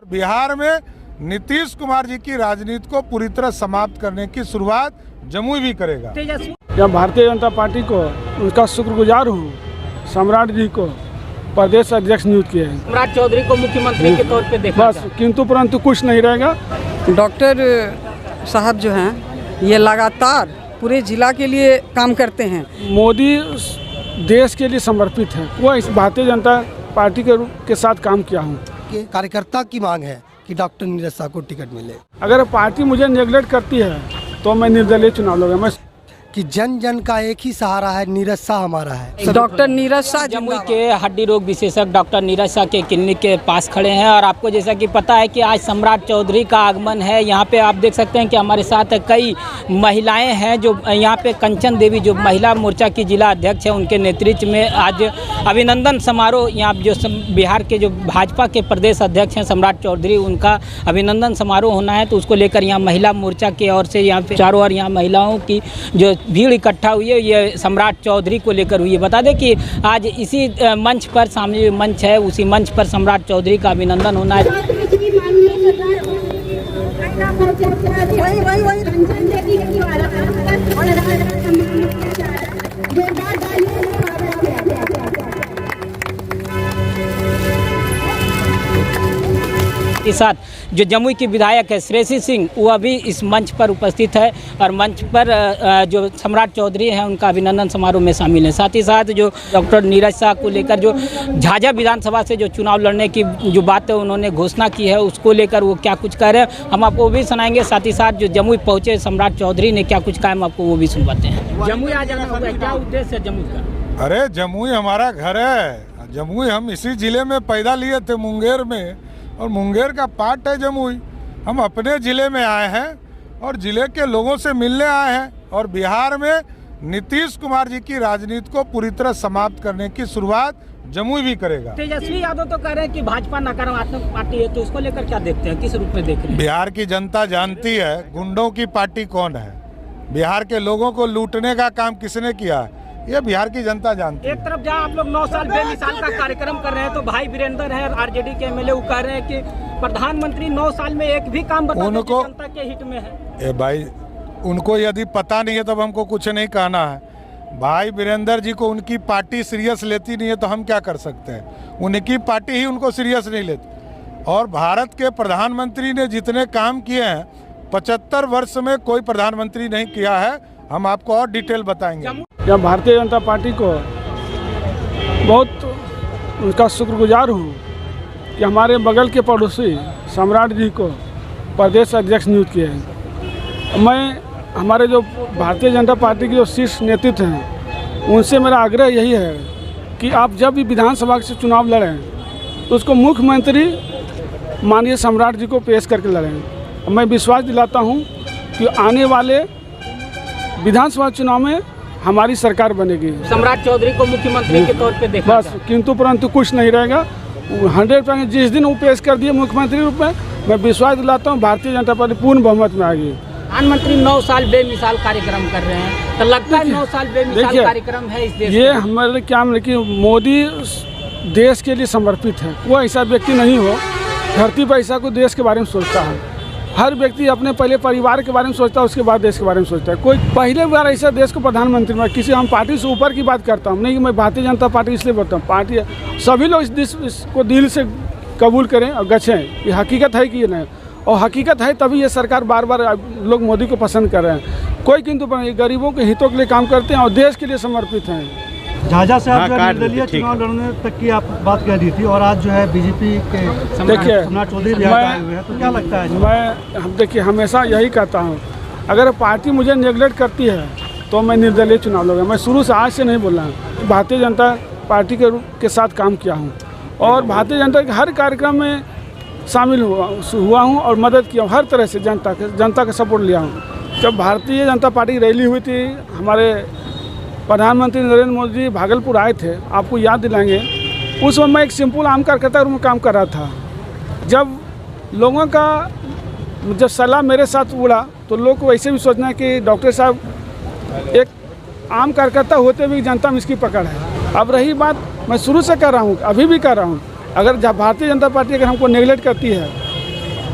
बिहार में नीतीश कुमार जी की राजनीति को पूरी तरह समाप्त करने की शुरुआत जमुई भी करेगा। जब भारतीय जनता पार्टी को उनका शुक्रगुजार हूँ, सम्राट जी को प्रदेश अध्यक्ष नियुक्त किया है। सम्राट चौधरी को मुख्यमंत्री के तौर पे देखा बस, किंतु परंतु कुछ नहीं रहेगा। डॉक्टर साहब जो हैं ये लगातार पूरे जिला के लिए काम करते हैं। मोदी देश के लिए समर्पित है। वो इस भारतीय जनता पार्टी के साथ काम किया हूँ। कार्यकर्ता की मांग है कि डॉक्टर नीरज शाह को टिकट मिले। अगर पार्टी मुझे नेग्लेक्ट करती है तो मैं निर्दलीय चुनाव लड़ूंगा। मैं कि जन जन का एक ही सहारा है, नीरज शाह हमारा है। डॉक्टर नीरज शाह जमुई के हड्डी रोग विशेषज्ञ डॉक्टर नीरज शाह के क्लिनिक के पास खड़े हैं और आपको जैसा कि पता है कि आज सम्राट चौधरी का आगमन है। यहाँ पे आप देख सकते हैं कि हमारे साथ कई महिलाएं हैं जो यहाँ पे कंचन देवी जो महिला मोर्चा की जिला अध्यक्ष है, उनके नेतृत्व में आज अभिनंदन समारोह यहाँ जो बिहार के जो भाजपा के प्रदेश अध्यक्ष हैं सम्राट चौधरी, उनका अभिनंदन समारोह होना है। तो उसको लेकर यहाँ महिला मोर्चा की ओर से यहाँ पे चारों ओर यहाँ महिलाओं की जो भीड़ इकट्ठा हुई है, ये सम्राट चौधरी को लेकर हुई है। बता दें कि आज इसी मंच पर, सामने जो मंच है उसी मंच पर सम्राट चौधरी का अभिनंदन होना है। के साथ जो जमुई की विधायक है श्रेयसी सिंह, वो अभी इस मंच पर उपस्थित है और मंच पर जो सम्राट चौधरी हैं उनका अभिनंदन समारोह में शामिल है। साथ ही साथ जो डॉक्टर नीरज शाह को लेकर जो झाझा विधानसभा से जो चुनाव लड़ने की जो बात है उन्होंने घोषणा की है, उसको लेकर वो क्या कुछ कह रहे हैं हम आपको वो भी सुनाएंगे। साथ ही साथ जो जमुई पहुँचे सम्राट चौधरी ने क्या कुछ कहा हम आपको वो भी सुनवाते हैं। जमुई आ जाना होगा, क्या उद्देश्य है जमुई का? अरे जमुई हमारा घर है। जमुई हम इसी जिले में पैदा लिए थे, मुंगेर में, और मुंगेर का पार्ट है जमुई। हम अपने ज़िले में आए हैं और ज़िले के लोगों से मिलने आए हैं और बिहार में नीतीश कुमार जी की राजनीति को पूरी तरह समाप्त करने की शुरुआत जमुई भी करेगा। तेजस्वी यादव तो कह रहे हैं कि भाजपा नकारात्मक पार्टी है, तो उसको लेकर क्या देखते हैं, किस रूप में देख रहे हैं? बिहार की जनता जानती है गुंडों की पार्टी कौन है। बिहार के लोगों को लूटने का काम किसने किया है, ये बिहार की जनता जानती है। एक तरफ जहां आप लोग 9 साल बेमिसाल का कार्यक्रम कर रहे हैं, तो भाई वीरेंद्र है आरजेडी के एमएलए, वो कह रहे हैं कि प्रधानमंत्री 9 साल में एक भी काम बता दें जो जनता के हित में है। ए भाई, उनको यदि पता नहीं है तब हमको कुछ नहीं कहना है। भाई वीरेंद्र जी को उनकी पार्टी सीरियस लेती नहीं है तो हम क्या कर सकते हैं। उनकी पार्टी ही उनको सीरियस नहीं लेती। और भारत के प्रधानमंत्री ने जितने काम किए हैं 75 वर्ष में कोई प्रधानमंत्री नहीं किया है। हम आपको और डिटेल बताएंगे। जब भारतीय जनता पार्टी को बहुत उनका शुक्रगुजार हूँ कि हमारे बगल के पड़ोसी सम्राट जी को प्रदेश अध्यक्ष नियुक्त किया है। मैं हमारे जो भारतीय जनता पार्टी के जो शीर्ष नेतृत्व हैं उनसे मेरा आग्रह यही है कि आप जब भी विधानसभा से चुनाव लड़ें तो उसको मुख्यमंत्री माननीय सम्राट जी को पेश करके लड़ें। मैं विश्वास दिलाता हूँ कि आने वाले विधानसभा चुनाव में हमारी सरकार बनेगी। सम्राट चौधरी को मुख्यमंत्री के तौर पे देखा बस, किंतु परंतु कुछ नहीं रहेगा। 100% जिस दिन वो पेश कर दिए मुख्यमंत्री रूप में, मैं विश्वास दिलाता हूँ भारतीय जनता पार्टी पूर्ण बहुमत में आएगी। प्रधानमंत्री 9 साल बेमिसाल कार्यक्रम कर रहे हैं, तो लगता है 9 साल बेमिसाल कार्यक्रम है इस देश। ये हमारे क्या कि मोदी देश के लिए समर्पित है। वो ऐसा व्यक्ति नहीं हो धरती पर ऐसा कोई देश के बारे में सोचता है। हर व्यक्ति अपने पहले परिवार के बारे में सोचता है, उसके बाद देश के बारे में सोचता है। कोई पहले बार ऐसा देश को प्रधानमंत्री में, किसी हम पार्टी से ऊपर की बात करता हूँ नहीं, कि मैं भारतीय जनता पार्टी इसलिए बोलता हूँ। पार्टी सभी लोग इसको दिल से कबूल करें और गच्छें। ये हकीकत है कि ये नहीं, और हकीकत है तभी ये सरकार बार बार लोग मोदी को पसंद कर रहे हैं। कोई किंतु गरीबों के हितों के लिए काम करते हैं और देश के लिए समर्पित हैं। झाझा से आप निर्दलीय चुनाव लड़ने तक की आप बात कह रही थी और आज जो है बीजेपी के सम्राट चौधरी भी आए हुए हैं, तो क्या लगता है? मैं देखिए हमेशा यही कहता हूँ, अगर पार्टी मुझे नेग्लेक्ट करती है तो मैं निर्दलीय चुनाव लड़ूंगा। मैं शुरू से आज से नहीं बोल रहा हूँ। भारतीय जनता पार्टी के साथ काम किया हूँ और भारतीय जनता के हर कार्यक्रम में शामिल हुआ हूँ और मदद किया हूँ हर तरह से। जनता का सपोर्ट लिया हूँ। जब भारतीय जनता पार्टी की रैली हुई थी, हमारे प्रधानमंत्री नरेंद्र मोदी जी भागलपुर आए थे, आपको याद दिलाएंगे। उस समय मैं एक सिंपल आम कार्यकर्ता में काम कर रहा था। जब लोगों का जब सलाह मेरे साथ उड़ा तो लोग को ऐसे भी सोचना है कि डॉक्टर साहब एक आम कार्यकर्ता होते हुए जनता में इसकी पकड़ है। अब रही बात, मैं शुरू से कर रहा हूँ, अभी भी कर रहा हूँ, अगर भारतीय जनता पार्टी अगर हमको नेगलेक्ट करती है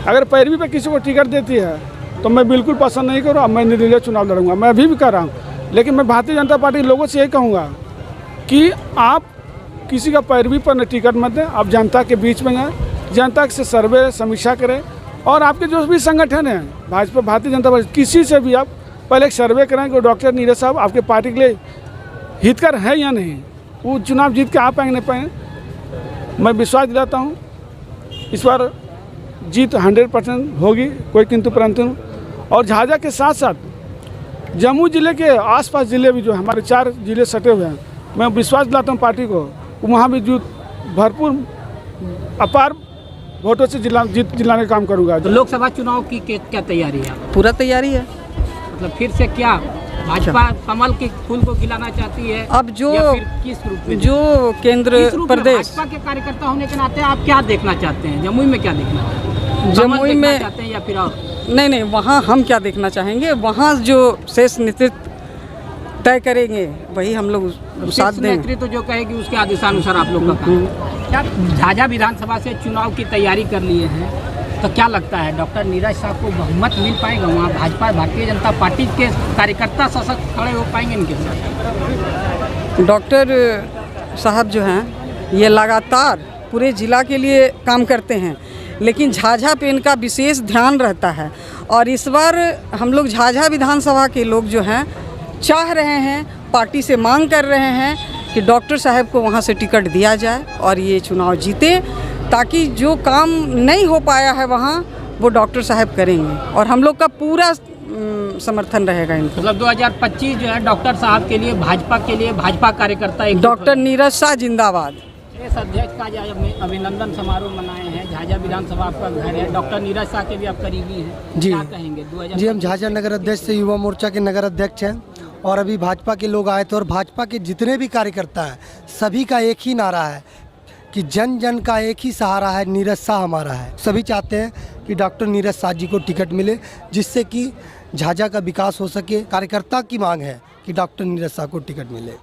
अगर पैरवी पे किसी को टिकट देती है तो मैं बिल्कुल पसंद नहीं करूँ। अब मैं निर्दलीय चुनाव लड़ूंगा, मैं अभी भी कर रहा हूँ। लेकिन मैं भारतीय जनता पार्टी के लोगों से यही कहूँगा कि आप किसी का पैरवी पर न टिकट मत दें, आप जनता के बीच में जाएँ, जनता से सर्वे समीक्षा करें और आपके जो भी संगठन हैं भाजपा भारतीय जनता पार्टी किसी से भी आप पहले एक सर्वे करें कि डॉक्टर नीरज साहब आपके पार्टी के लिए हितकर है या नहीं, वो चुनाव जीत के आ पाएंगे नहीं पाएंगे। मैं विश्वास दिलाता हूँ इस बार जीत 100% होगी, कोई किंतु परंतु। और झाझा के साथ साथ जम्मू जिले के आसपास जिले भी जो है, हमारे 4 जिले सटे हुए हैं, मैं विश्वास दिलाता हूँ पार्टी को, वहाँ भी जो भरपूर अपार वोटों से जीत दिलाने का काम करूँगा। तो लोकसभा चुनाव की क्या तैयारी है? पूरा तैयारी है। मतलब फिर से क्या भाजपा कमल के फूल को खिलाना चाहती है? अब जो या फिर किस रूप में? जो केंद्र किस रूप में? प्रदेश भाजपा के कार्यकर्ता होने के नाते आप क्या देखना चाहते हैं? जमुई में क्या देखना चाहते हैं? जमुई कमल में देखना चाहते हैं या फिर और? नहीं, वहाँ हम क्या देखना चाहेंगे, वहाँ जो शेष नेतृत्व तय करेंगे वही हम लोग साथ देंगे। नेतृत्व जो कहेगी उसके आदेशानुसार आप लोग का काम। क्या झाझा विधानसभा से चुनाव की तैयारी कर लिए हैं, तो क्या लगता है डॉक्टर नीरज साहब को बहुमत मिल पाएगा? वहाँ भाजपा भारतीय जनता पार्टी के कार्यकर्ता सशक्त खड़े हो पाएंगे इनके साथ? डॉक्टर साहब जो हैं ये लगातार पूरे ज़िला के लिए काम करते हैं, लेकिन झाझा पे इनका विशेष ध्यान रहता है। और इस बार हम लोग झाझा विधानसभा के लोग जो हैं चाह रहे हैं, पार्टी से मांग कर रहे हैं कि डॉक्टर साहब को वहाँ से टिकट दिया जाए और ये चुनाव जीते, ताकि जो काम नहीं हो पाया है वहाँ वो डॉक्टर साहब करेंगे और हम लोग का पूरा समर्थन रहेगा इनको। मतलब 2025 जो है डॉक्टर साहब के लिए, भाजपा के लिए, भाजपा कार्यकर्ता एक डॉक्टर नीरज शाह जिंदाबाद। प्रदेश अध्यक्ष का जो अभिनंदन समारोह मनाए हैं, झाझा विधानसभा आपका घर है, डॉक्टर नीरज शाह के भी आप करीबी हैं, जी। क्या कहेंगे? 2025 जी, हम झाझा नगर अध्यक्ष से युवा मोर्चा के नगर अध्यक्ष हैं और अभी भाजपा के लोग आए थे और भाजपा के जितने भी कार्यकर्ता हैं सभी का एक ही नारा है कि जन जन का एक ही सहारा है, नीरज शाह हमारा है। सभी चाहते हैं कि डॉक्टर नीरज शाह जी को टिकट मिले, जिससे कि झाझा का विकास हो सके। कार्यकर्ता की मांग है कि डॉक्टर नीरज शाह को टिकट मिले।